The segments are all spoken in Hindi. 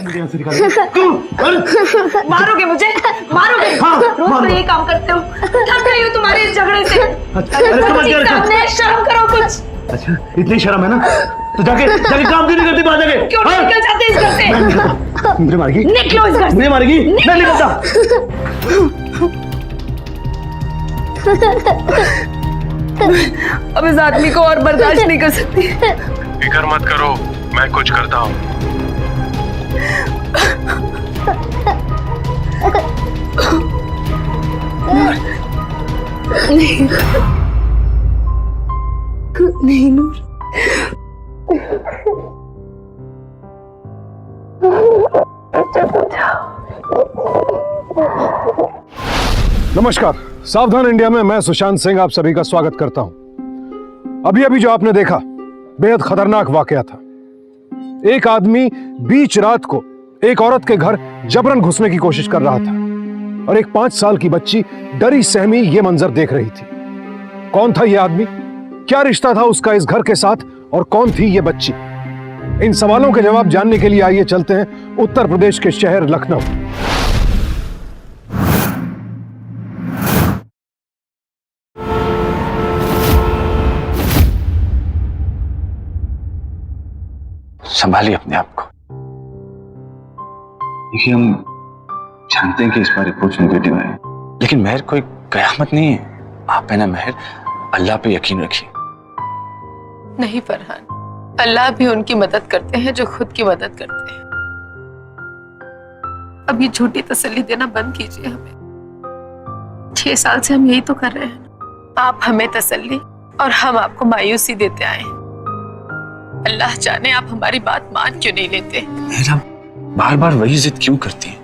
मारोगे मुझे? मारोगे? रोज तो ये काम करते हो, थक गई हो तुम्हारे इस झगड़े से। सामने शर्म करो कुछ। अच्छा इतनी शर्म है ना तो जाके काम क्यों नहीं करती? बाहर जाके क्यों निकल जाते इस घर से? मुझे मारेगी? निकलो इस घर से। मुझे मारेगी? मैं नहीं करता। अब इस आदमी को और बर्दाश्त नहीं कर सकती। फिक्र मत करो, मैं कुछ करता हूँ। नहीं नूर, नमस्कार, सावधान इंडिया में मैं सुशांत सिंह आप सभी का स्वागत करता हूं। अभी अभी जो आपने देखा बेहद खतरनाक वाकया था। एक आदमी बीच रात को एक औरत के घर जबरन घुसने की कोशिश कर रहा था और एक 5 साल की बच्ची डरी सहमी ये मंजर देख रही थी। कौन था यह आदमी, क्या रिश्ता था उसका इस घर के साथ और कौन थी ये बच्ची? इन सवालों के जवाब जानने के लिए आइए चलते हैं उत्तर प्रदेश के शहर लखनऊ। संभालिए अपने आप को। देखिए हम जानते हैं कि इस बार अप्रोच नेगेटिव है, लेकिन महर कोई कयामत नहीं है। आप है ना महर, अल्लाह पे यकीन रखिए। नहीं फरहान, अल्लाह भी उनकी मदद करते हैं जो खुद की मदद करते हैं। अब ये झूठी तसल्ली देना बंद कीजिए हमें। 6 साल से हम यही तो कर रहे हैं। आप हमें तसल्ली और हम आपको मायूसी देते आए हैं। अल्लाह जाने आप हमारी बात मान क्यों नहीं लेते। महर आप बार बार वही जिद क्यों करती हैं?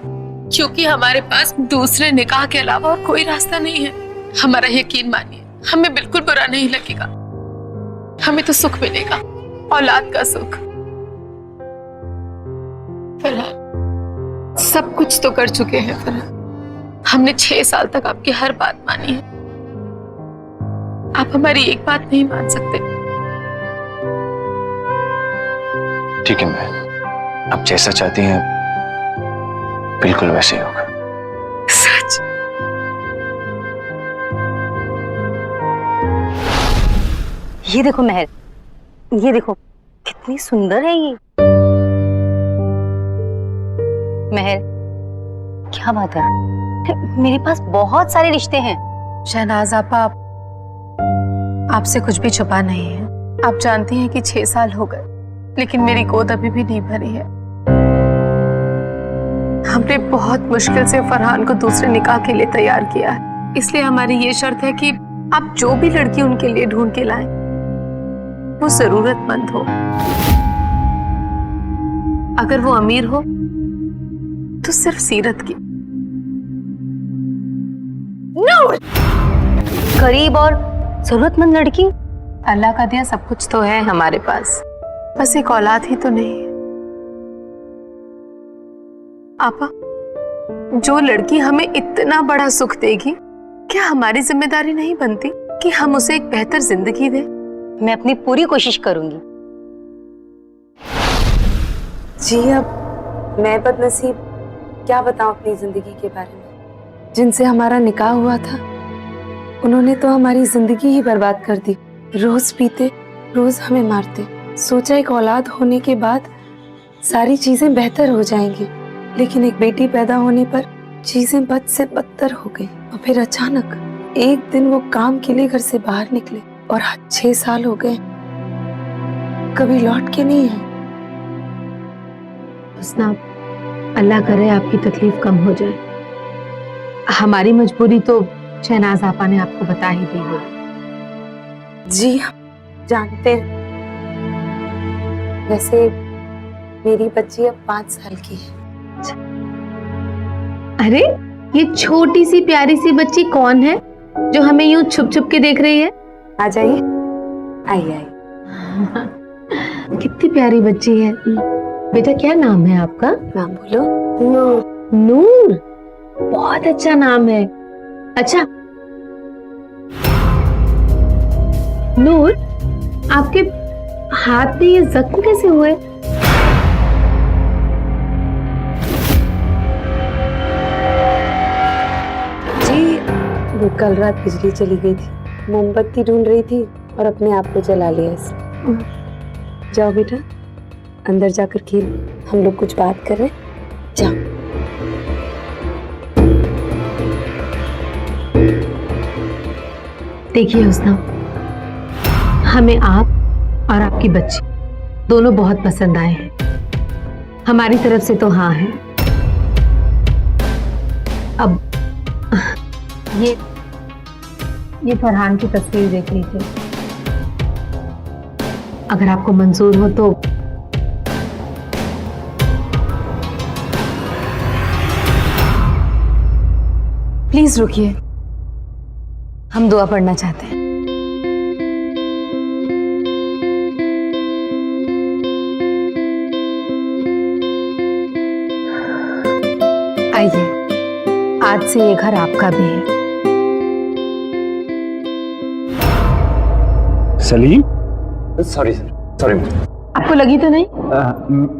क्योंकि हमारे पास दूसरे निकाह के अलावा और कोई रास्ता नहीं है। हमारा यकीन मानिए, हमें बिल्कुल बुरा नहीं लगेगा। हमें तो सुख मिलेगा, औलाद का सुख। फरहान, सब कुछ तो कर चुके हैं फरहान। हमने 6 साल तक आपकी हर बात मानी है। आप हमारी एक बात नहीं मान सकते। ठीक है महर, आप जैसा चाहती हैं बिल्कुल वैसे ही होगा। सच? ये देखो महर, ये देखो कितनी सुंदर है ये। महर, क्या बात है? मेरे पास बहुत सारे रिश्ते हैं। शहनाज आपा, आपसे कुछ भी छुपा नहीं है। आप जानती हैं कि 6 साल हो गए, लेकिन मेरी गोद अभी भी नहीं भरी है। हमने बहुत मुश्किल से फरहान को दूसरे निकाह के लिए तैयार किया है। इसलिए हमारी ये शर्त है कि आप जो भी लड़की उनके लिए ढूंढ के लाएं, वो जरूरतमंद हो। अगर वो अमीर हो तो सिर्फ सीरत की। नूर! गरीब और जरूरतमंद लड़की? अल्लाह का दिया सब कुछ तो है हमारे पास, बस एक औलाद ही तो नहीं है। आपा, जो लड़की हमें इतना बड़ा सुख देगी, क्या हमारी जिम्मेदारी नहीं बनती कि हम उसे एक बेहतर जिंदगी दें? मैं अपनी पूरी कोशिश करूंगी। जी अब मैं बदनसीब क्या बताऊं अपनी जिंदगी के बारे में। जिनसे हमारा निकाह हुआ था उन्होंने तो हमारी जिंदगी ही बर्बाद कर दी। रोज पीते, रोज हमें मारते। सोचा एक औलाद होने के बाद सारी चीजें बेहतर हो जाएंगी, लेकिन एक बेटी पैदा होने पर चीजें बद से बदतर हो गई। और फिर अचानक एक दिन वो काम के लिए घर से बाहर निकले और 6 साल हो गए, कभी लौट के नहीं है। हुस्ना, अल्लाह करे आपकी तकलीफ कम हो जाए। हमारी मजबूरी तो शहनाज आपा ने आपको बता ही दी है। जी हम जानते हैं। वैसे मेरी बच्ची अब 5 साल की है। अरे ये छोटी सी प्यारी सी बच्ची कौन है जो हमें यूं छुप छुप के देख रही है? आ जाइए, आइए आइए। कितनी प्यारी बच्ची है। बेटा क्या नाम है आपका? नाम बोलो। नूर। नूर, बहुत अच्छा नाम है। अच्छा नूर, आपके हाथ में ये जख्म कैसे हुए? वो कल रात बिजली चली गई थी, मोमबत्ती ढूंढ रही थी और अपने आप को जला लिया इसने। जाओ बेटा, अंदर जाकर खेल, हम लोग कुछ बात कर रहे हैं। जाओ। देखिए हुस्ना, हमें आप और आपकी बच्ची दोनों बहुत पसंद आए हैं। हमारी तरफ से तो हाँ है। अब ये फरहान की तस्वीर देख लीजिए, अगर आपको मंजूर हो तो प्लीज रुकिए, हम दुआ पढ़ना चाहते हैं। आइए, आज से ये घर आपका भी है। Salim, sorry sorry. आपको लगी तो नहीं?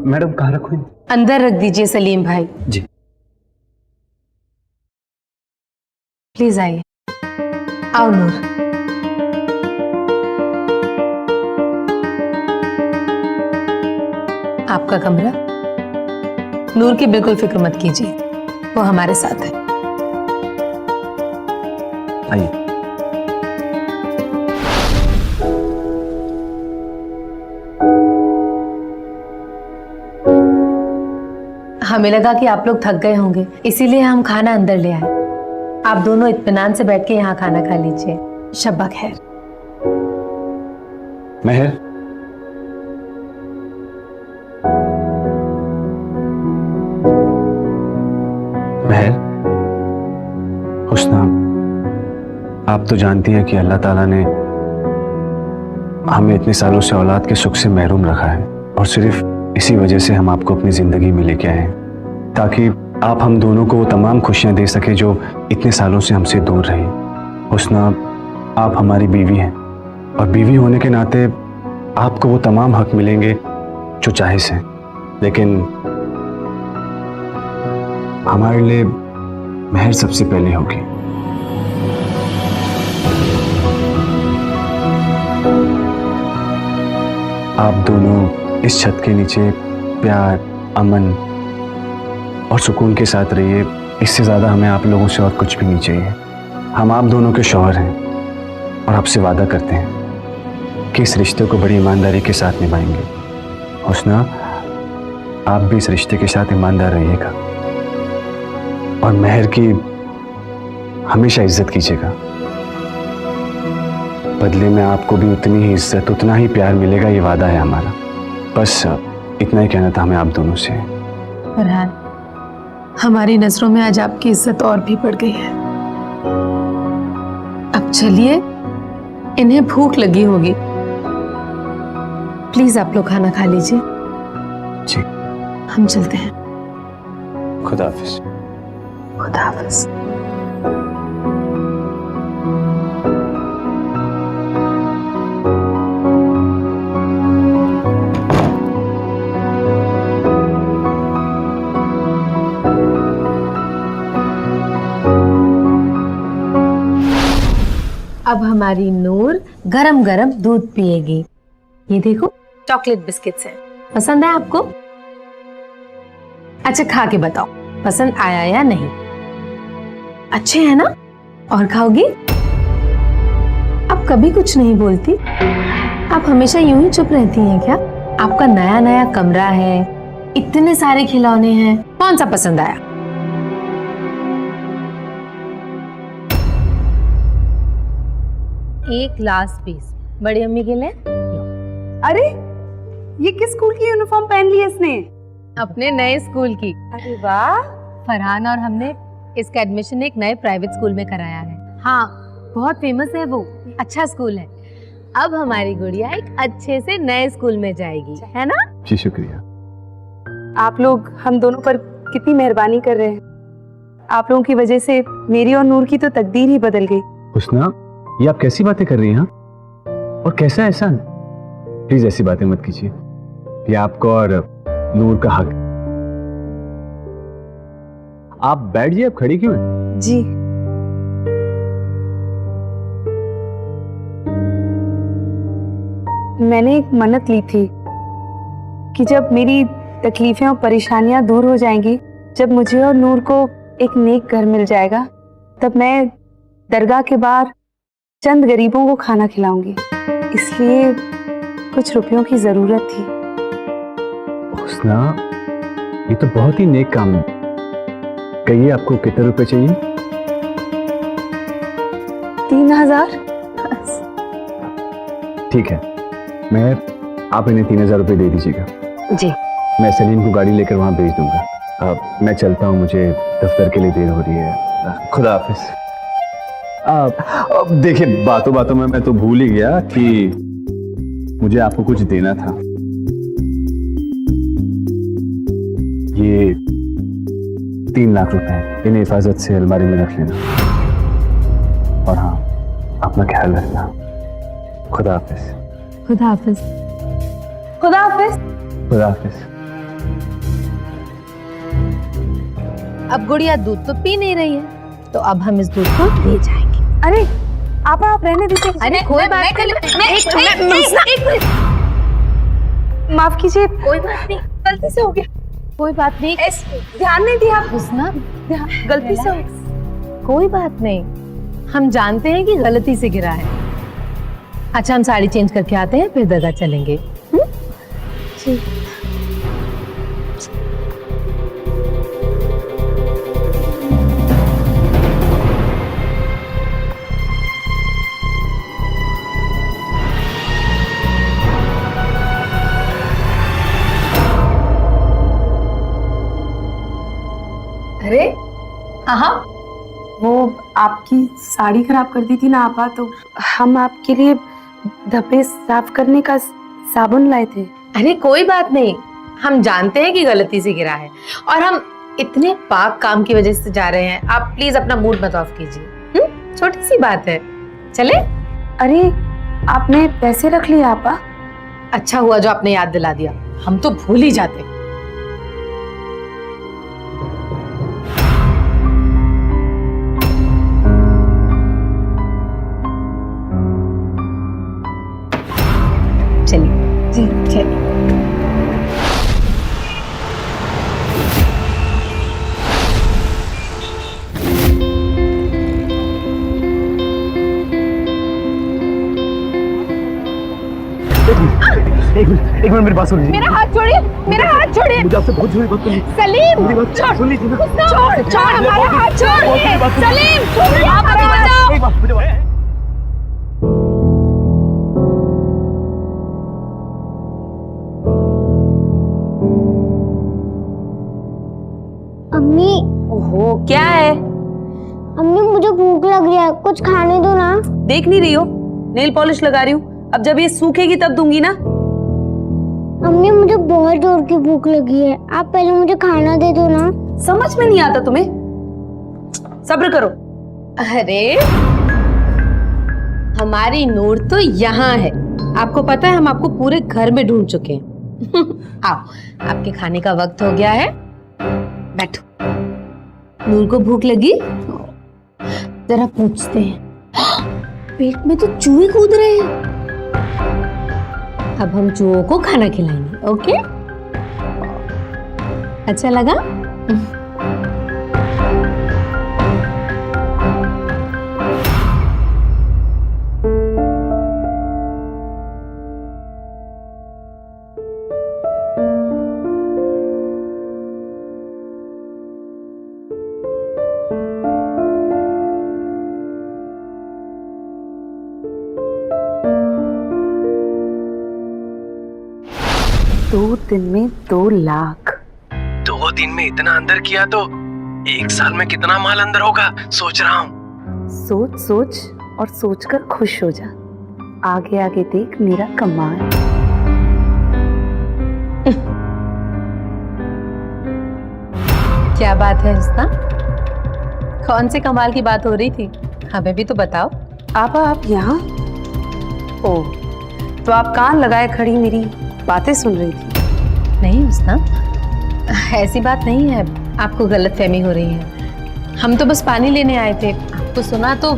मैडम कहाँ रखूं? अंदर रख दीजिए सलीम भाई। जी। प्लीज आइए। आओ नूर। आपका कमरा। नूर की बिल्कुल फिक्र मत कीजिए, वो हमारे साथ है। आइए। हमें लगा कि आप लोग थक गए होंगे, इसीलिए हम खाना अंदर ले आए। आप दोनों इत्मीनान से बैठ के यहाँ खाना खा लीजिए। शब्बा खैर। महर, महर, हुस्ना, आप तो जानती हैं कि अल्लाह ताला ने हमें इतने सालों से औलाद के सुख से महरूम रखा है, और सिर्फ इसी वजह से हम आपको अपनी जिंदगी में लेके आए हैं, ताकि आप हम दोनों को वो तमाम खुशियां दे सके जो इतने सालों से हमसे दूर रही। हुस्ना, आप हमारी बीवी हैं, और बीवी होने के नाते आपको वो तमाम हक मिलेंगे जो जायज़ हैं, लेकिन हमारे लिए महर सबसे पहले होगी। आप दोनों इस छत के नीचे प्यार, अमन और सुकून के साथ रहिए। इससे ज़्यादा हमें आप लोगों से और कुछ भी नहीं चाहिए। हम आप दोनों के शौहर हैं और आपसे वादा करते हैं कि इस रिश्ते को बड़ी ईमानदारी के साथ निभाएंगे। हुस्ना, आप भी इस रिश्ते के साथ ईमानदार रहिएगा और महर की हमेशा इज्जत कीजिएगा। बदले में आपको भी उतनी ही इज्जत, उतना ही प्यार मिलेगा, ये वादा है हमारा। बस इतना ही कहना था हमें आप दोनों से। फरहान, हमारी नजरों में आज आपकी इज्जत और भी बढ़ गई है। अब चलिए, इन्हें भूख लगी होगी, प्लीज आप लोग खाना खा लीजिए। जी। हम चलते हैं। खुदा हाफिज। खुदा हाफिज। अब हमारी नूर गरम गरम दूध पिएगी। ये देखो, चॉकलेट बिस्किट्स हैं। पसंद है आपको? अच्छा, खा के बताओ पसंद आया या नहीं। अच्छे हैं ना? और खाओगी? अब कभी कुछ नहीं बोलती, आप हमेशा यूं ही चुप रहती हैं क्या? आपका नया नया कमरा है, इतने सारे खिलौने हैं, कौन सा पसंद आया? एक ग्लास पीस बड़ी अम्मी के लिए। अरे, ये किस स्कूल की यूनिफॉर्म पहन ली है इसने? अपने नए स्कूल की। अरे वाह। फरहान और हमने इसका एडमिशन एक नए प्राइवेट स्कूल में कराया है। हाँ, बहुत फेमस है वो, अच्छा स्कूल है। अब हमारी गुड़िया एक अच्छे से नए स्कूल में जाएगी, है ना? जी शुक्रिया। आप लोग हम दोनों पर कितनी मेहरबानी कर रहे हैं। आप लोगों की वजह से मेरी और नूर की तो तकदीर ही बदल गई। हुस्ना, ये आप कैसी बातें कर रही हैं? और कैसा एहसान? प्लीज ऐसी बातें मत कीजिए, ये आपको और नूर का हक। आप बैठ जाइए, आप खड़ी क्यों हैं? जी। मैंने एक मन्नत ली थी कि जब मेरी तकलीफें और परेशानियां दूर हो जाएंगी, जब मुझे और नूर को एक नेक घर मिल जाएगा, तब मैं दरगाह के बाहर चंद गरीबों को खाना खिलाऊंगी। इसलिए कुछ रुपयों की जरूरत थी। हुस्ना, ये तो बहुत ही नेक काम है। कहिए आपको कितने रुपए चाहिए? 3000। ठीक है, आप इन्हें 3000 रुपये दे दीजिएगा। जी। मैं सलीम को गाड़ी लेकर वहां भेज दूंगा। अब मैं चलता हूँ, मुझे दफ्तर के लिए देर हो रही है। खुदा हाफिज। अब देखिए, बातों बातों में मैं तो भूल ही गया कि मुझे आपको कुछ देना था। ये 3 लाख रुपए, इन्हें हिफाजत से अलमारी में रख लेना। और हाँ, अपना ख्याल रखना। खुदा हाफिज। खुदा हाफिज। खुदा हाफिज। खुदा हाफिज। अब गुड़िया दूध तो पी नहीं रही है, तो अब हम इस दूध को ले जाएंगे। अरे आप रहने दीजिए। अरे कोई बात नहीं, माफ कीजिए, कोई बात नहीं, गलती से हो गया। कोई बात नहीं, ध्यान नहीं दिया। हुस्ना, गलती से हो गया। कोई बात नहीं, हम जानते हैं कि गलती से गिरा है। अच्छा, हम साड़ी चेंज करके आते हैं, फिर दरगाह चलेंगे। ठीक। अरे हाँ, वो आपकी साड़ी खराब कर दी थी ना आपा, तो हम आपके लिए धब्बे साफ करने का साबुन लाए थे। अरे कोई बात नहीं, हम जानते हैं कि गलती से गिरा है और हम इतने पाक काम की वजह से जा रहे हैं। आप प्लीज अपना मूड मत ऑफ कीजिए। छोटी सी बात है, चले? अरे आपने पैसे रख लिए आपा? अच्छा हुआ जो आपने याद दिला दिया, हम तो भूल ही जाते। चलिए जी चलिए। एक मिनट मेरी बात सुन लीजिए। मेरा हाथ छोड़िए, मेरा हाथ छोड़िए। मुझे आपसे बहुत जरूरी बात करनी है। सलीम, मेरी बात सुन लीजिए ना। छोड़ हमारा हाथ छोड़िए। सलीम, छोड़िए, एक आप आगे बचाओ। एक बात मुझे अम्मी। ओहो, क्या है? अम्मी मुझे भूख लग रही है, कुछ खाने दो ना। देख नहीं रही हो? नेल पॉलिश लगा रही हूँ। अब जब ये सूखेगी तब दूंगी ना। अम्मी मुझे बहुत जोर की भूख लगी है, आप पहले मुझे खाना दे दो ना। समझ में नहीं आता तुम्हें? सब्र करो। अरे हमारी नूर तो यहाँ है। आपको पता है, हम आपको पूरे घर में ढूंढ चुके हैं। आओ, आपके खाने का वक्त हो गया है, बैठो। नूर को भूख लगी? जरा पूछते हैं। पेट में तो चूहे कूद रहे हैं। अब हम चूहों को खाना खिलाएंगे, ओके? अच्छा लगा? दो दिन में 2 लाख। 2 दिन में इतना अंदर किया तो 1 साल में कितना माल अंदर होगा, सोच रहा हूँ। सोच सोच और सोचकर खुश हो जा। आगे आगे देख मेरा कमाल। क्या बात है हुस्ना? कौन से कमाल की बात हो रही थी? हमें भी तो बताओ। आप यहाँ? ओ, तो आप कान लगाए खड़ी मेरी बातें सुन रही थी? नहीं हुस्ना, ऐसी बात नहीं है, आपको गलतफहमी हो रही है। हम तो बस पानी लेने आए थे, आपको सुना तो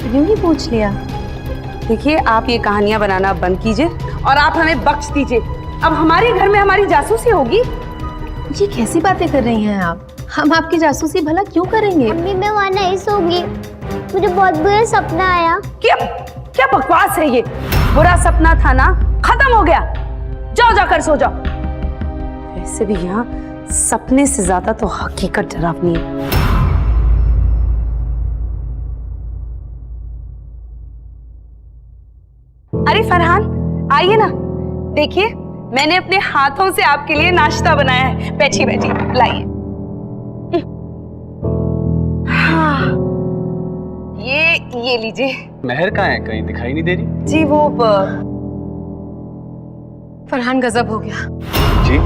यूं ही पूछ लिया। देखिए, आप ये कहानियां बनाना बंद कीजिए और आप हमें बख्श दीजिए। अब हमारे घर में हमारी जासूसी होगी? ये कैसी बातें कर रही हैं आप? हम आपकी जासूसी भला क्यों करेंगे? मम्मी मैं वहाँ नहीं सोऊंगी, मुझे बहुत बुरा सपना आया। क्या क्या बकवास है ये? बुरा सपना था ना, खत्म हो गया। जाओ जाकर सो जाओ। वैसे भी यहाँ सपने से ज्यादा तो हकीकत डरावनी है। अरे फरहान आइए ना, देखिए मैंने अपने हाथों से आपके लिए नाश्ता बनाया है। बैठिए बैठिए, लाइए। हाँ, ये लीजिए। महर कहाँ है? कहीं दिखाई नहीं दे रही। जी वो फरहान गजब हो गया। जी?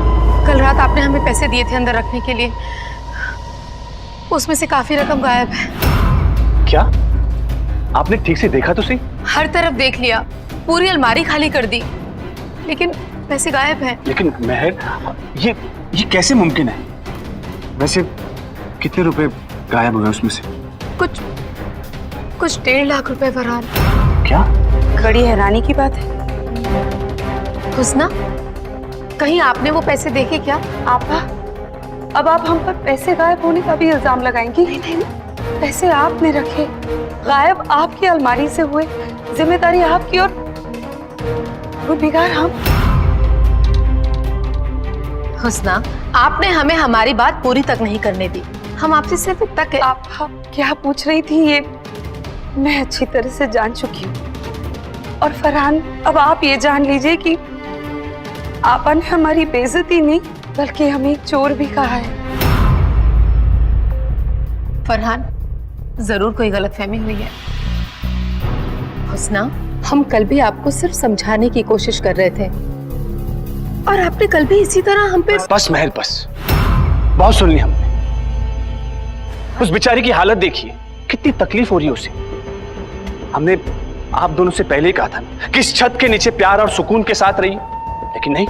कल रात आपने हमें पैसे दिए थे अंदर रखने के लिए, उसमें से काफी रकम गायब है। क्या? आपने ठीक से देखा तो सही? हर तरफ देख लिया, पूरी अलमारी खाली कर दी, लेकिन पैसे गायब हैं। लेकिन महर, ये कैसे मुमकिन है? वैसे कितने रुपए गायब हुए उसमें से? कुछ 1.5 लाख रुपए फरहान। क्या? बड़ी हैरानी की बात है। हुस्ना, कहीं आपने वो पैसे देखे क्या? आपा, अब आप हम पर पैसे गायब होने का भी इल्जाम लगाएंगी? नहीं, पैसे आपने रखे, गायब आपकी अलमारी से हुए, जिम्मेदारी आपकी और गुनहगार हम। हुस्ना, आपने हमें हमारी बात पूरी तक नहीं करने दी। हम आपसे सिर्फ इतना कह... आप क्या पूछ रही थी ये मैं अच्छी तरह से जान चुकी हूँ। और फरहान, अब आप ये जान लीजिए कि आपा ने हमारी बेइज्जती नहीं बल्कि हमें चोर भी कहा है। फरहान, जरूर कोई गलतफहमी हुई है। हुस्ना, हम कल भी आपको सिर्फ समझाने की कोशिश कर रहे थे और आपने कल भी इसी तरह हम पे... बस महर, बस। बहुत सुन ली हमने। उस बेचारी की हालत देखिए, कितनी तकलीफ हो रही है उसे। हमने आप दोनों से पहले ही कहा था कि इस छत के नीचे प्यार और सुकून के साथ रहिए, लेकिन नहीं,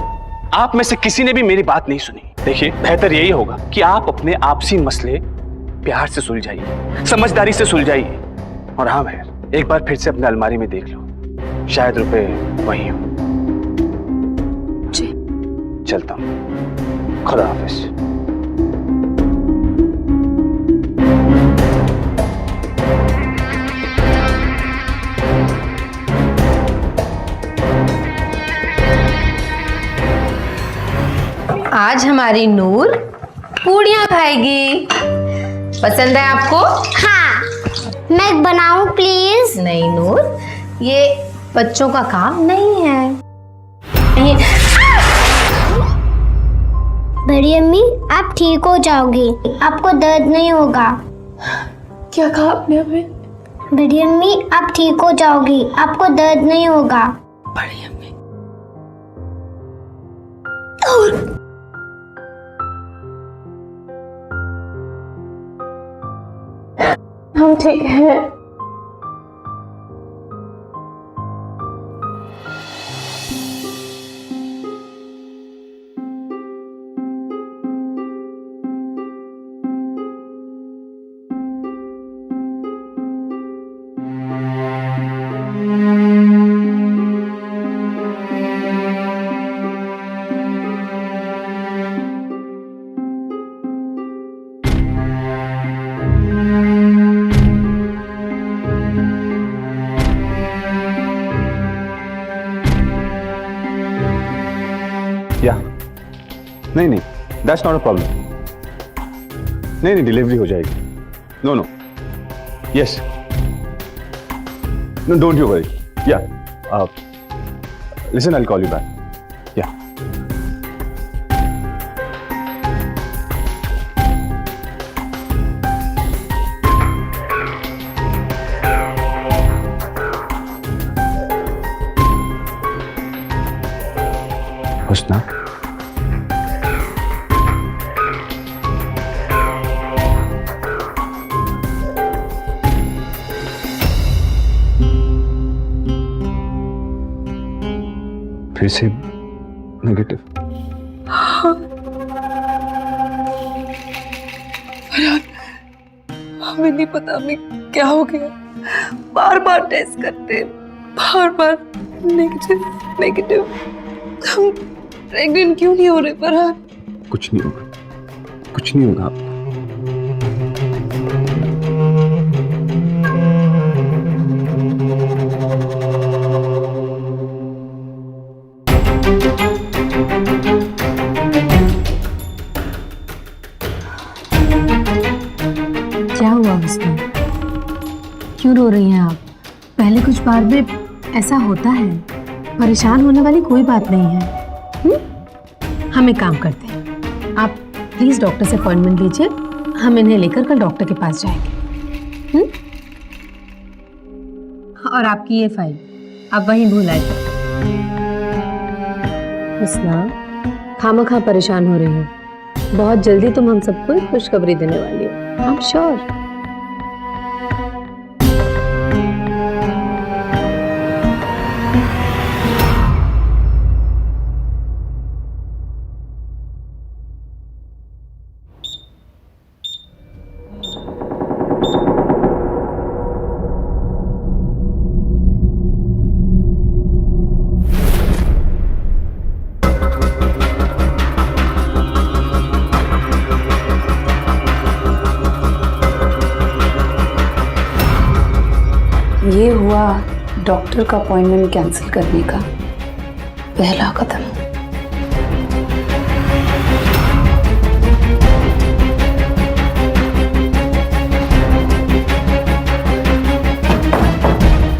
आप में से किसी ने भी मेरी बात नहीं सुनी। देखिए, बेहतर यही होगा कि आप अपने आपसी मसले प्यार से सुलझाइए, समझदारी से सुलझाइए। और हाँ महर, एक बार फिर से अपने अलमारी में देख लो, शायद रुपए वहीं हो। जी, चलता हूं। खुदा हाफिज। आज हमारी नूर पूड़ियाँ खाएगी। पसंद है आपको? हाँ, मैं बनाऊं प्लीज? नहीं नूर, ये बच्चों का काम नहीं है। बड़ी अम्मी, आप ठीक हो जाओगी, आपको दर्द नहीं होगा। क्या कहा आपने हमें? बड़ी अम्मी, आप ठीक हो जाओगी, आपको दर्द नहीं होगा। बड़ी अम्मी, हम ठीक हैं। नहीं, दैट्स नॉट अ प्रॉब्लम। नहीं, डिलीवरी हो जाएगी। No, yes, no, don't you worry. Yeah, listen, I will call you back. Yeah, Husna, फिर से नेगेटिव। हमें नहीं पता हमें क्या हो गया। बार बार टेस्ट करते, बार बार नेगेटिव नेगेटिव। हम प्रेग्नेंट क्यों नहीं हो रहे फरहान? कुछ नहीं होगा, कुछ नहीं होगा आपको। क्या हुआ हुस्ना? क्यों रो रही हैं आप? पहले कुछ बार में ऐसा होता है, परेशान होने वाली कोई बात नहीं है। हम एक काम करते हैं, आप प्लीज डॉक्टर से अपॉइंटमेंट लीजिए, हम इन्हें लेकर कल डॉक्टर के पास जाएंगे। और आपकी ये फाइल आप वहीं भूल आए। हुस्ना, खामखा परेशान हो रही हो, बहुत जल्दी तुम हम सबको एक खुशखबरी देने वाली हो, आई एम श्योर। ये हुआ डॉक्टर का अपॉइंटमेंट कैंसिल करने का पहला कदम।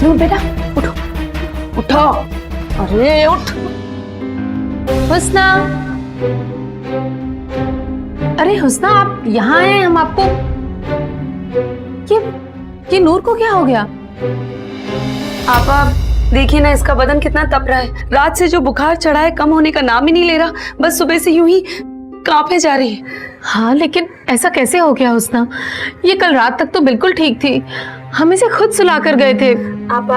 लो बेटा उठो, उठो, अरे उठ। हुस्ना, अरे हुस्ना आप यहाँ आए, हम आपको ये नूर को क्या हो गया? आप देखिए ना, इसका बदन कितना तप रहा है। रात से जो बुखार चढ़ा है कम होने का नाम ही नहीं ले रहा, बस सुबह से यूं ही कांपे जा रही है। हाँ लेकिन ऐसा कैसे हो गया हुस्ना? ये कल रात तक तो बिल्कुल ठीक थी, हम इसे खुद सुला कर गए थे। आप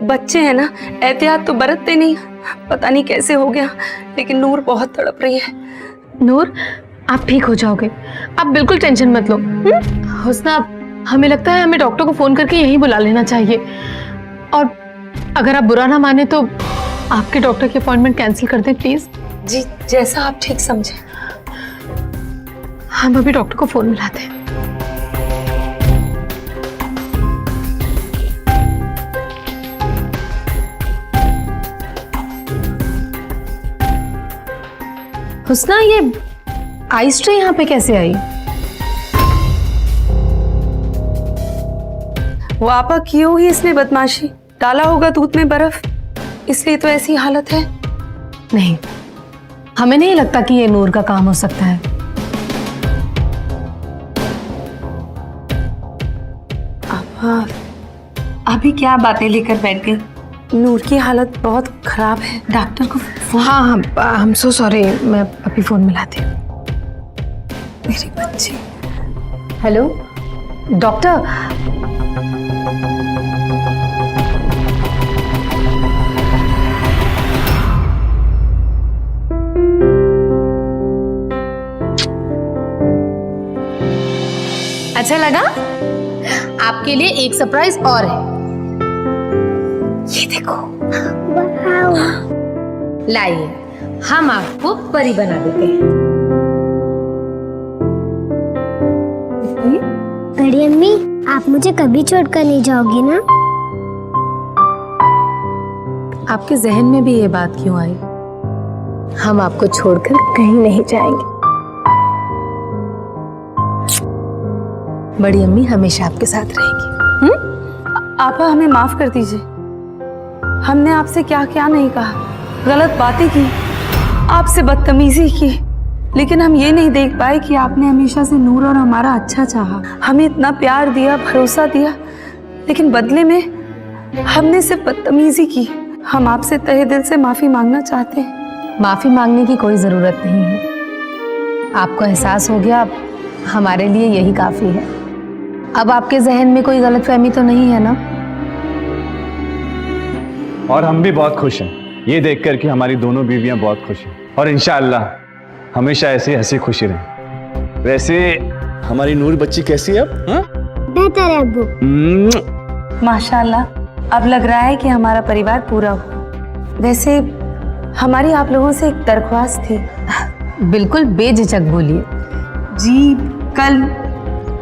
बच्चे हैं ना, एहतियात तो बरतते नहीं, पता नहीं कैसे हो गया, लेकिन नूर बहुत तड़प रही है। नूर आप ठीक हो जाओगे, आप बिल्कुल टेंशन मत लो। हुस्ना, हमें लगता है हमें डॉक्टर को फोन करके यहीं बुला लेना चाहिए, और अगर आप बुरा ना माने तो आपके डॉक्टर की अपॉइंटमेंट कैंसिल कर दें प्लीज। जी जैसा आप ठीक समझे। हम अभी डॉक्टर को फोन मिलाते हैं। हुस्ना, ये आइस ट्रे यहाँ पे कैसे आई? वो आपा की होगी इसने बदमाशी, डाला होगा दूध में बर्फ, इसलिए तो ऐसी हालत है। नहीं, हमें नहीं लगता कि ये नूर का काम हो सकता है। आपा अभी क्या बातें लेकर बैठ गई? नूर की हालत बहुत खराब है, डॉक्टर को हाँ हम सो सॉरी, मैं अभी फोन मिलाती हूँ। मेरी बच्ची। हेलो डॉक्टर, अच्छा लगा? आपके लिए एक सरप्राइज और है, ये देखो। लाइए, हम आपको परी बना देते हैं। बड़ी अम्मी, आप मुझे कभी छोड़कर नहीं जाओगी ना? आपके जहन में भी ये बात क्यों आई? हम आपको छोड़कर कहीं नहीं जाएंगे। बड़ी अम्मी हमेशा आपके साथ रहेंगी। आपा हमें माफ कर दीजिए, हमने आपसे क्या क्या नहीं कहा, गलत बातें की, आपसे बदतमीजी की, लेकिन हम ये नहीं देख पाए कि आपने हमेशा से नूर और हमारा अच्छा चाहा, हमें इतना प्यार दिया, भरोसा दिया, लेकिन बदले में हमने सिर्फ बदतमीजी की। हम आपसे तहे दिल से माफी मांगना चाहते हैं। माफी मांगने की कोई जरूरत नहीं है, आपको एहसास हो गया, हमारे लिए यही काफी है। अब आपके जहन में कोई गलतफहमी तो नहीं है ना? और हम भी बहुत खुश हैं ये देखकर कि हमारी दोनों बीवियां बहुत खुश हैं, और इंशाअल्लाह हमेशा ऐसे हंसी खुशी रहे। वैसे हमारी नूर बच्ची कैसी है अब? हाँ? बेहतर है अब्बू। माशाल्लाह, अब लग रहा है कि हमारा परिवार पूरा हो। वैसे हमारी आप लोगों से एक दरख्वास्त थी। बिल्कुल बेझिझक बोलिए। जी, कल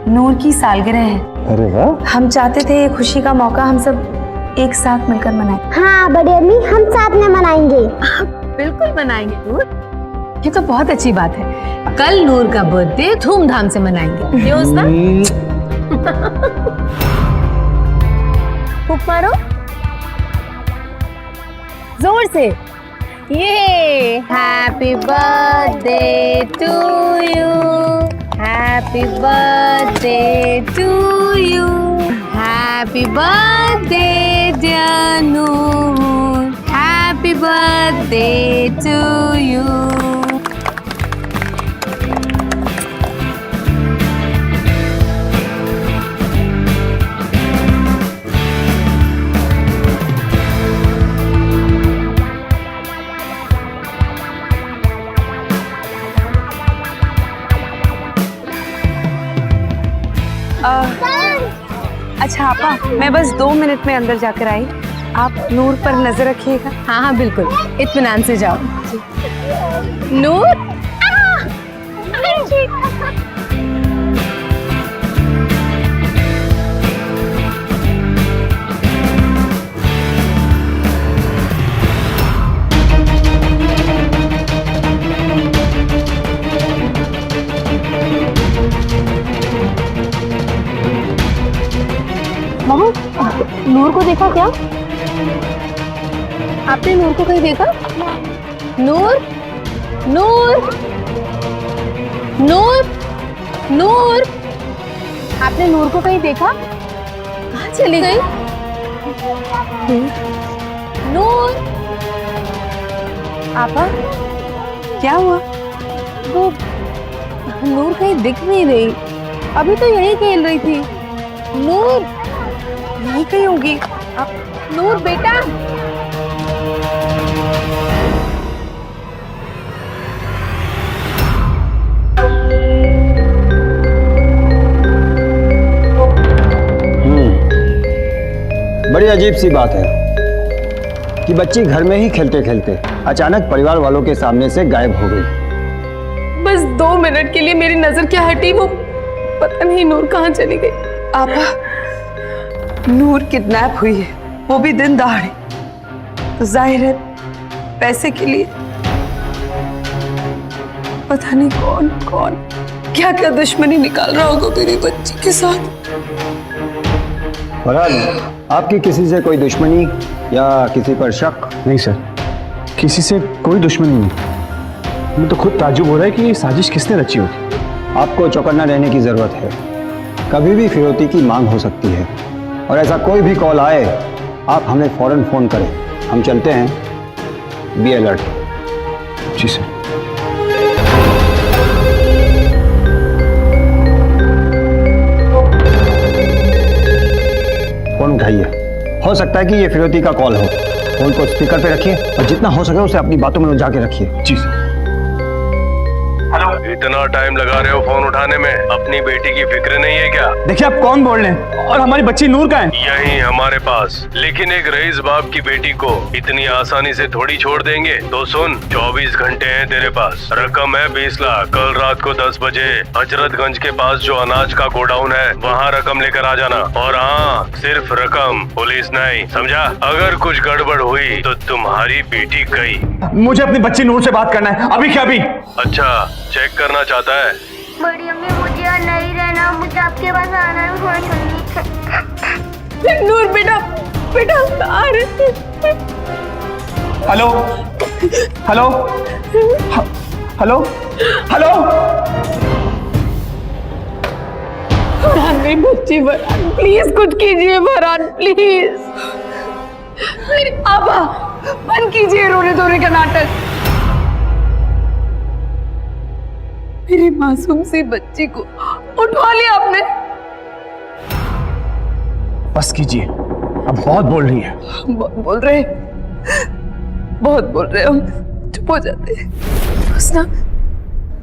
नूर की सालगिरह है। अरे वाह। हम चाहते थे ये खुशी का मौका हम सब एक साथ मिलकर मनाएं। हाँ बड़ी अम्मी, हम साथ में मनाएंगे। बिल्कुल मनाएंगे नूर, ये तो बहुत अच्छी बात है। कल नूर का बर्थडे धूमधाम से मनाएंगे। क्यों उस्ताद? फूंक मारो जोर से। ये happy birthday to you, happy birthday to you, happy birthday dear Noor, happy birthday to you. अच्छा आपा, मैं बस 2 मिनट में अंदर जाकर आई। आप नूर पर नजर रखिएगा। हाँ हाँ बिल्कुल, इत्मीनान से जाओ। नूर नूर को देखा क्या? आपने नूर को कहीं देखा? नूर, नूर, नूर, नूर, आपने नूर को कहीं देखा? कहाँ चली गई? नूर, आपा, क्या हुआ? वो नूर कहीं दिख नहीं रही। अभी तो यहीं खेल रही थी। नूर यहीं कहीं होगी। नूर बेटा, बड़ी अजीब सी बात है कि बच्ची घर में ही खेलते खेलते अचानक परिवार वालों के सामने से गायब हो गई। बस 2 मिनट के लिए मेरी नजर क्या हटी, वो पता नहीं नूर कहाँ चली गई। आपा, नूर किडनैप हुई है, वो भी दिन दहाड़े। तो जाहिर है पैसे के लिए। पता नहीं कौन कौन क्या क्या दुश्मनी निकाल रहा होगा मेरी बच्ची के साथ। फरहान, आपकी किसी से कोई दुश्मनी या किसी पर शक? नहीं सर, किसी से कोई दुश्मनी नहीं। मुझे तो खुद ताज्जुब हो रहा है कि ये साजिश किसने रची होगी। आपको चौकन्ना रहने की जरूरत है। कभी भी फिरौती की मांग हो सकती है, और ऐसा कोई भी कॉल आए आप हमें फौरन फोन करें। हम चलते हैं। Be alert. जी सर। फोन उठाइए। हो सकता है कि ये फिरौती का कॉल हो। फोन को स्पीकर पे रखिए और जितना हो सके उसे अपनी बातों में उलझा के रखिए। जी सर। इतना टाइम लगा रहे हो फोन उठाने में, अपनी बेटी की फिक्र नहीं है क्या? देखिए आप कौन बोल रहे हैं, और हमारी बच्ची नूर का है। यही हमारे पास, लेकिन एक रईस बाप की बेटी को इतनी आसानी से थोड़ी छोड़ देंगे। तो सुन, 24 घंटे हैं तेरे पास। रकम है 20 लाख। कल रात को 10 बजे हजरतगंज के पास जो अनाज का गोडाउन है वहाँ रकम लेकर आ जाना। और हाँ, सिर्फ रकम, पुलिस नहीं, समझा? अगर कुछ गड़बड़ हुई तो तुम्हारी बेटी गई। मुझे अपनी बच्ची नूर से बात करना है, अभी क्या अभी। अच्छा, चेक करना चाहता है? बड़ी अम्मी, मुझे यहाँ नहीं रहना, मुझे आपके पास आना है। थोड़ा सुनिए। नूर बेटा, बेटा आ रहे। Hello hello hello hello. Farhan, मेरी बच्ची फरहान, प्लीज कुछ कीजिए फरहान, प्लीज। मेरी आबा, बंद कीजिए रोने धोने का नाटक। मेरी मासूम सी बच्ची को उठवा लिया आपने। बस कीजिए, अब बहुत बोल रही है। बहुत बोल रहे, बहुत बोल रहे, हम चुप हो जाते हैं। बस ना,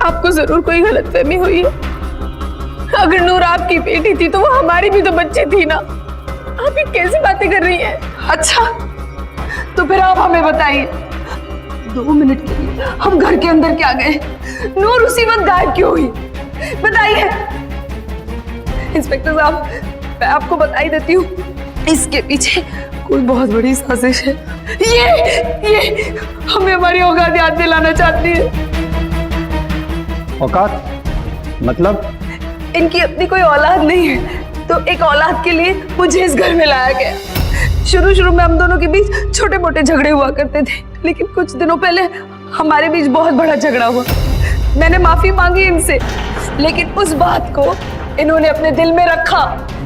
आपको जरूर कोई गलतफहमी हुई है। अगर नूर आपकी बेटी थी तो वो हमारी भी तो बच्ची थी ना। आप ये कैसी बातें कर रही हैं? अच्छा, तो फिर आप हमें बताइए, 2 मिनट के लिए हम घर के अंदर क्या गए, नूर उसी वक्त गायब क्यों हुई? बताइए इंस्पेक्टर साहब, मैं आपको बता ही देती हूँ, इसके पीछे कोई बहुत बड़ी साजिश है। ये हमें हमारी औकात याद दिलाना चाहती है। औकात मतलब? इनकी अपनी कोई औलाद नहीं है, तो एक औलाद के लिए मुझे इस घर में लाया गया। शुरू में हम दोनों के बीच छोटे मोटे झगड़े हुआ करते थे, लेकिन कुछ दिनों पहले हमारे बीच बहुत बड़ा झगड़ा हुआ। मैंने माफी मांगी इनसे, लेकिन उस बात को इन्होंने अपने दिल में रखा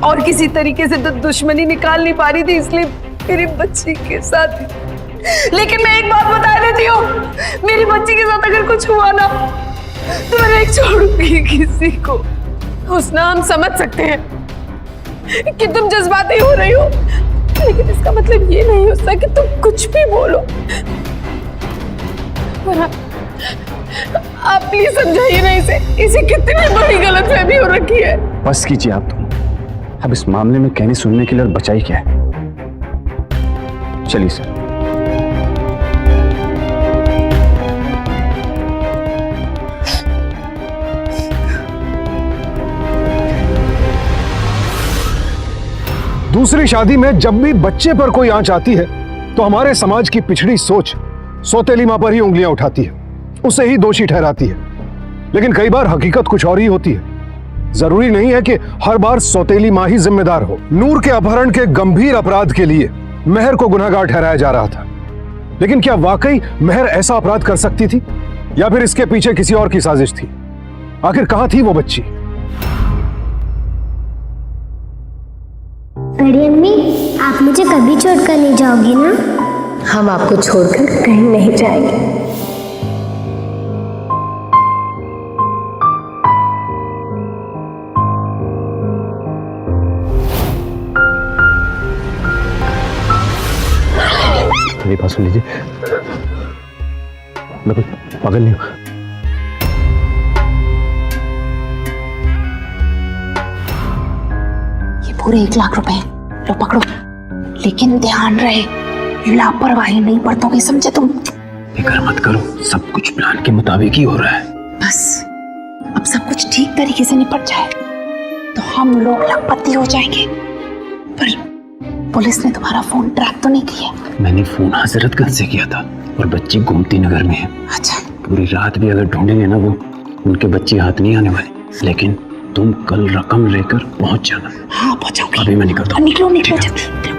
और किसी तरीके से दुश्मनी निकाल नहीं पा रही थी, इसलिए मेरी बच्ची के साथ। लेकिन मैं एक बात बता देती हूँ, मेरी बच्ची के साथ अगर कुछ हुआ ना तो मैं नहीं छोड़ूंगी किसी को। हुस्ना, हम समझ सकते हैं कि तुम जज्बाती हो रही हो, लेकिन इसका मतलब ये नहीं हो सकता कि तुम कुछ भी बोलो। आप प्लीज समझाइए ना इसे कितनी बड़ी गलतफहमी हो रखी है। बस कीजिए आप तुम, अब इस मामले में कहने सुनने के लिए और बचाई क्या है। चलिए सर। दूसरी शादी में जब भी बच्चे पर कोई आंच आती है तो हमारे समाज की पिछड़ी सोच सौतेली मां पर ही उंगलियां उठाती है, उसे ही दोषी ठहराती है। लेकिन कई बार हकीकत कुछ और ही होती है। जरूरी नहीं है कि हर बार सौतेली मां ही जिम्मेदार हो। नूर के अपहरण के गंभीर अपराध के लिए मेहर को गुनहगार ठहराया जा रहा था, लेकिन क्या वाकई मेहर ऐसा अपराध कर सकती थी, या फिर इसके पीछे किसी और की साजिश थी? आखिर कहां थी वो बच्ची? बड़ी अम्मी, आप मुझे कभी छोड़कर नहीं जाओगी ना? हम आपको छोड़कर कहीं नहीं जाएंगे। मेरी बात सुन लीजिए, मैं कोई पागल नहीं हूं। ये पूरे 1 लाख रुपए हैं, लो पकड़ो, लेकिन ध्यान रहे लापरवाही नहीं बरतोगे, समझे तुम? फिक्र मत करो, सब कुछ प्लान के मुताबिक ही हो रहा है। बस अब सब कुछ ठीक तरीके से निपट जाए तो हम लोग लापता हो जाएंगे। पर पुलिस ने तुम्हारा फोन ट्रैक तो नहीं किया? मैंने फोन हजरतगंज से किया था और बच्ची गोमती नगर में है। अच्छा, पूरी रात भी अगर ढूंढेंगे ना, वो उनके बच्चे हाथ नहीं आने वाले। लेकिन तुम कल रकम लेकर पहुंच जाना। हाँ पहुंचाऊंगी। अभी मैं निकलता हूँ। निकलो जल्दी।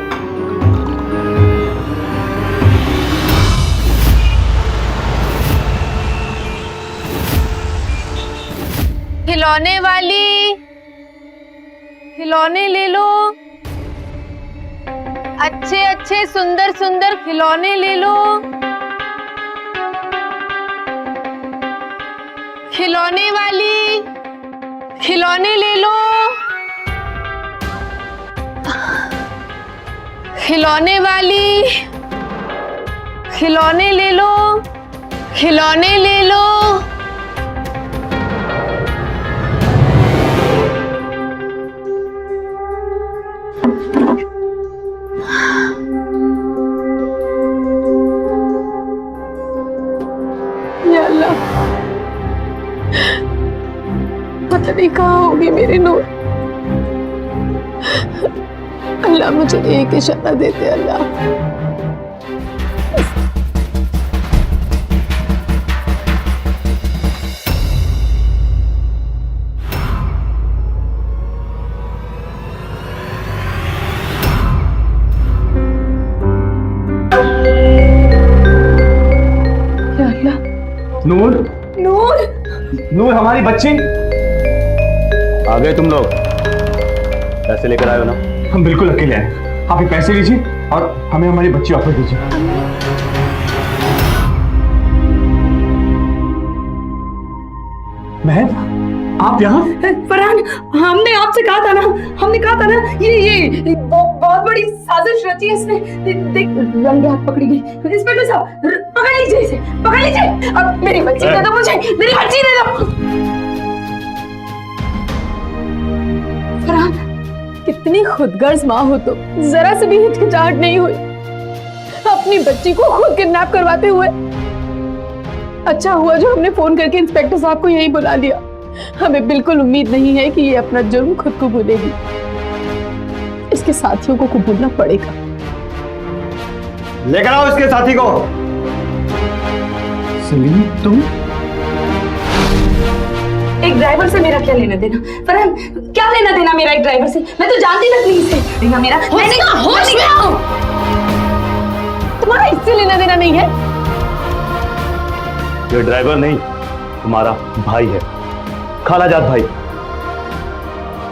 खिलौने वाली, खिलौने ले लो, अच्छे अच्छे सुंदर सुंदर खिलौने ले लो। खिलौने वाली, खिलौने ले लो, खिलौने वाली, खिलौने ले लो, खिलौने ले लो। या अल्लाह, पता नहीं कहाँ होगी मेरी नूर। अल्लाह मुझे एक इशारा देते अल्लाह। नूर, नूर, नूर हमारी बच्ची। आ गए तुम लोग? पैसे लेकर आए हो ना? हम बिल्कुल अकेले आए। आप ये पैसे लीजिए और हमें हमारी बच्ची वापस दीजिए। महक, आप यहाँ? फरहान, हमने आपसे कहा था ना, ये बहुत बड़ी साजिश रची है इसने। देख, रंगे हाथ पकड़ी गई। इंस्पेक्टर साहब, पकड़ लीजिए इसे, पकड़ लीजिए। अब मेरी बच्ची दे दो मुझे, मेरी बच्ची दे दो। फरहान, कितनी खुदगर्ज माँ हो तुम, जरा से भी हिचकिचाहट नहीं हुई। अपनी बच्ची को खुद किडनैप करवाते हुए। अच्छा हुआ जो हमने फोन करके इंस्पेक्टर साहब को यहीं बुला लिया। हमें बिल्कुल उम्मीद नहीं है कि ये अपना जुर्म खुद कबूलेगी। इसके साथियों को कबूलना पड़ेगा। लेकर आओ इसके साथी को। सलीम तुम? एक ड्राइवर से मेरा क्या लेना देना? फरहान, क्या लेना देना मेरा एक ड्राइवर से? मैं तो जानती तक नहीं इसे। मेरा होश में आओ। तुम्हारा इससे लेना देना नहीं है। ये ड्राइवर नहीं, तुम्हारा भाई है, खालाजाद भाई,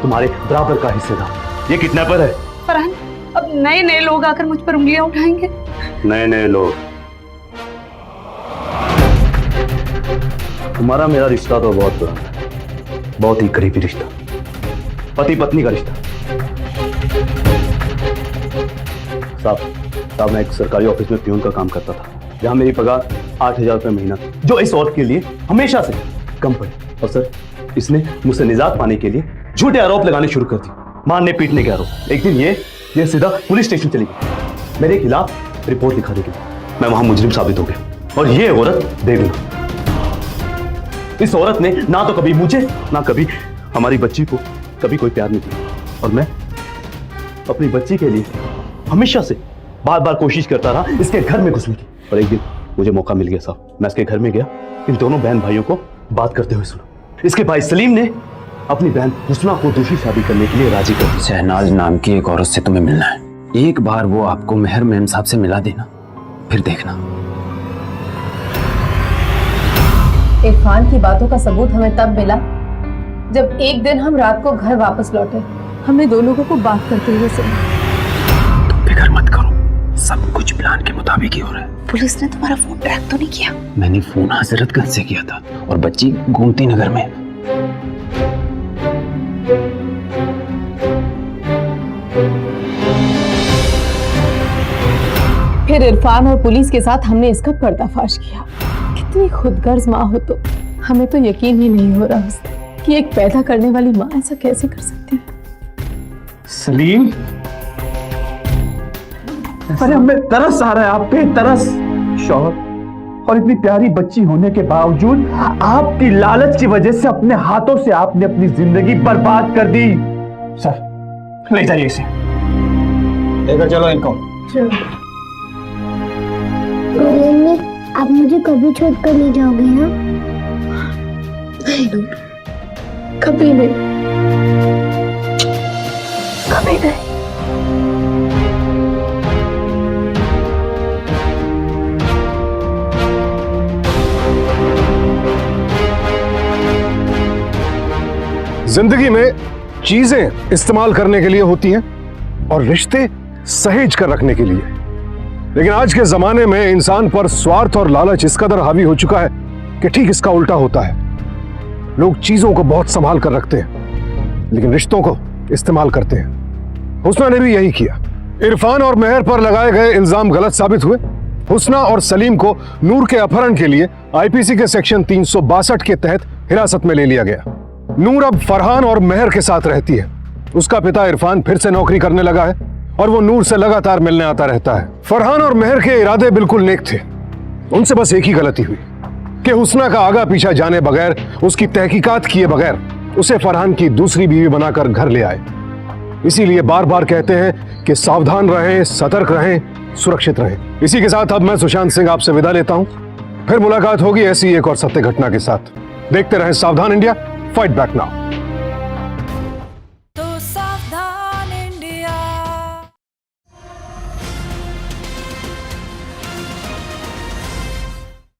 तुम्हारे बराबर का हिस्सेदार। ये किडनैपर है। फरहान, अब नए नए लोग आकर मुझ पर उंगलियां उठाएंगे। नए नए लोग? तुम्हारा मेरा रिश्ता तो बहुत पुराना है, बहुत ही करीबी रिश्ता, पति पत्नी का रिश्ता। साहब, मैं एक सरकारी ऑफिस में प्यून का काम करता था, जहां मेरी पगार 8,000 रुपये महीना, जो इस औरत के लिए हमेशा से कम पड़ी। और सर, इसने मुझसे निजात पाने के लिए झूठे आरोप लगाने शुरू कर दिए, मारने पीटने के आरोप। एक दिन ये सीधा पुलिस स्टेशन चली गई मेरे खिलाफ रिपोर्ट लिखाने के लिए। मैं वहां मुजरिम साबित हो गया और ये औरत बेगुनाह। इस औरत ने ना तो कभी मुझे ना कभी हमारी बच्ची को कभी कोई प्यार नहीं दिया, और मैं अपनी बच्ची के लिए हमेशा से बार बार कोशिश करता रहा इसके घर में घुसने की। और एक दिन मुझे मौका मिल गया साहब, मैं इसके घर में गया, इन दोनों बहन भाइयों को बात करते हुए सुना। इसके भाई सलीम ने अपनी बहन हुस्ना को दूसरी शादी करने के लिए राजी कर दिया। शहनाज नाम की एक औरत से तुम्हें मिलना है। एक बार वो आपको मेहर मेम साहब से मिला देना, फिर देखना। इरफान की बातों का सबूत हमें तब मिला जब एक दिन हम रात को घर वापस लौटे। हमने दो लोगों को बात करते हुए सुना। तुम फिक्र मत करो, सब कुछ प्लान के मुताबिक ही हो रहा है। पुलिस ने तुम्हारा फोन ट्रैक तो नहीं किया? मैंने फोन हजरतगंज से किया था और बच्ची गोमती नगर में। फिर इरफान और पुलिस के साथ हमने इसका पर्दाफाश किया। कितनी खुदगर्ज माँ हो तो। हमें तो यकीन ही नहीं हो रहा कि एक पैदा करने वाली माँ ऐसा कैसे कर सकती है। सलीम, अरे हमें तरस आ रहा है आप पे, तरस। शौहर और इतनी प्यारी बच्ची होने के बावजूद आपकी लालच की वजह से अपने हाथों से आपने अपनी जिंदगी बर्बाद कर दी। सर, ले जाइए इसे। लेकर चलो इनको। मम्मी, आप मुझे कभी छोड़ कर नहीं जाओगे ना? नहीं नूर, कभी नहीं, कभी नहीं। जिंदगी में चीजें इस्तेमाल करने के लिए होती हैं और रिश्ते सहेज कर रखने के लिए। लेकिन आज के जमाने में इंसान पर स्वार्थ और लालच इस कदर हावी हो चुका है कि ठीक इसका उल्टा होता है। लोग चीजों को बहुत संभाल कर रखते हैं लेकिन रिश्तों को इस्तेमाल करते हैं। हुस्ना ने भी यही किया। इरफान और मेहर पर लगाए गए इल्जाम गलत साबित हुए। हुस्ना और सलीम को नूर के अपहरण के लिए आईपीसी के सेक्शन 362 के तहत हिरासत में ले लिया गया। नूर अब फरहान और मेहर के साथ रहती है। उसका पिता इरफान फिर से नौकरी करने लगा है और वो नूर से लगातार मिलने आता रहता है। फरहान और मेहर के इरादे बिल्कुल नेक थे। उनसे बस एक ही गलती हुई कि हुस्ना का आगा पीछा जाने बगैर, उसकी तहकीकात किए बगैर उसे फरहान की दूसरी बीवी बनाकर घर ले आए। इसीलिए बार बार कहते हैं कि सावधान रहें, सतर्क रहें, सुरक्षित रहें। इसी के साथ अब मैं सुशांत सिंह आपसे विदा लेता हूं। फिर मुलाकात होगी ऐसी एक और सत्य घटना के साथ। देखते रहें सावधान इंडिया, फाइट बैक नाउ।